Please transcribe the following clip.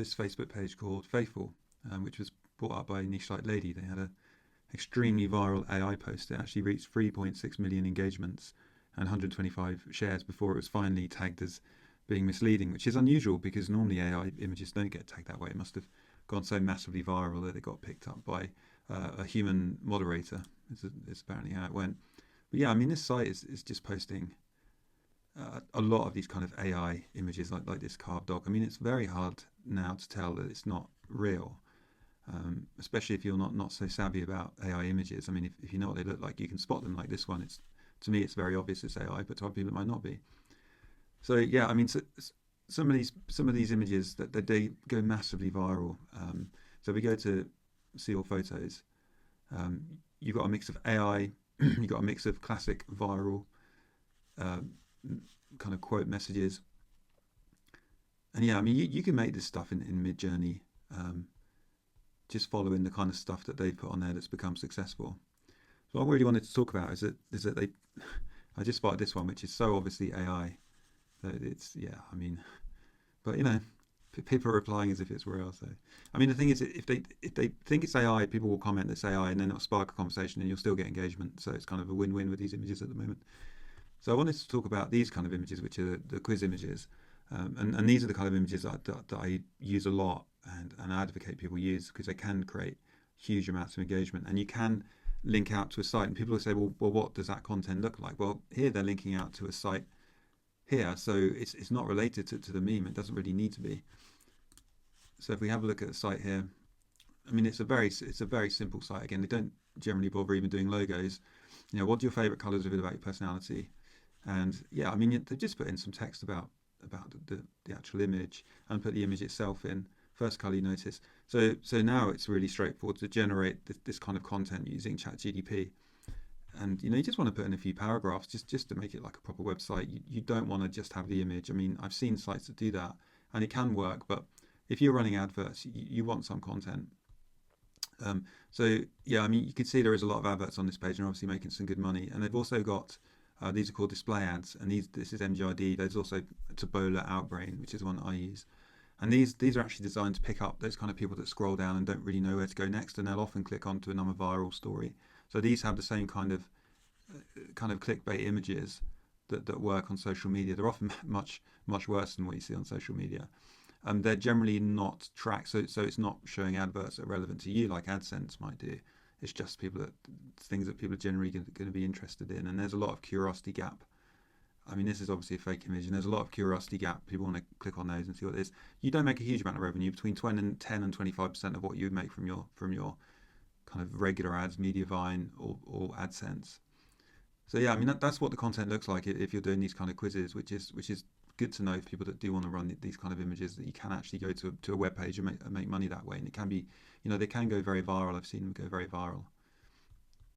this Facebook page called Faithful, which was brought up by a niche like Lady. They had a extremely viral AI post. It actually reached 3.6 million engagements and 125 shares before it was finally tagged as being misleading, which is unusual because normally AI images don't get tagged that way. It must have gone so massively viral that it got picked up by a human moderator. Is apparently how it went. But yeah, I mean, this site is just posting a lot of these kind of AI images, like this carved dog. I mean, it's very hard now to tell that it's not real, especially if you're not so savvy about AI images. I mean, if you know what they look like, you can spot them. Like this one, to me, it's very obvious it's AI, but to other people, it might not be. So yeah, I mean, some of these images that they go massively viral. So we go to see all photos. Um, you've got a mix of AI, you've got a mix of classic viral um, kind of quote messages, and yeah, I mean, you can make this stuff in Midjourney, um, just following the kind of stuff that they've put on there that's become successful. So what I really wanted to talk about is that they, I just spotted this one, which is so obviously AI that it's yeah, I mean, but people are replying as if it's real. So, I mean, the thing is, if they think it's AI, people will comment that it's AI, and then it'll spark a conversation, and you'll still get engagement. So it's kind of a win-win with these images at the moment. So I wanted to talk about these kind of images, which are the quiz images, and these are the kind of images that I use a lot, and I advocate people use because they can create huge amounts of engagement, and you can link out to a site, and people will say, well, what does that content look like? Well, here they're linking out to a site here, so it's not related to the meme. It doesn't really need to be. So if we have a look at the site here, I mean, it's a very simple site. Again, they don't generally bother even doing logos. What do your favorite colors reveal about your personality? And yeah, I mean, they just put in some text about the actual image and put the image itself in. First color you notice. So now it's really straightforward to generate this kind of content using ChatGPT. And you just want to put in a few paragraphs just to make it like a proper website. You don't want to just have the image. I mean, I've seen sites that do that, and it can work, but if you're running adverts, you want some content. So yeah, I mean, you can see there is a lot of adverts on this page, and obviously making some good money. And they've also got these are called display ads, and this is MGID. There's also Taboola Outbrain, which is the one that I use. And these are actually designed to pick up those kind of people that scroll down and don't really know where to go next, and they'll often click onto another viral story. So these have the same kind of clickbait images that work on social media. They're often much worse than what you see on social media. They're generally not tracked, so it's not showing adverts that are relevant to you like AdSense might do. It's just things that people are generally going to be interested in, and there's a lot of curiosity gap. I mean, this is obviously a fake image, and there's a lot of curiosity gap. People want to click on those and see what it is. You don't make a huge amount of revenue, between 10 and 25% of what you would make from your kind of regular ads, Mediavine or AdSense. So yeah, I mean that's what the content looks like if you're doing these kind of quizzes, which is good to know for people that do want to run these kind of images, that you can actually go to a web page and make money that way. And it can be, they can go very viral. I've seen them go very viral.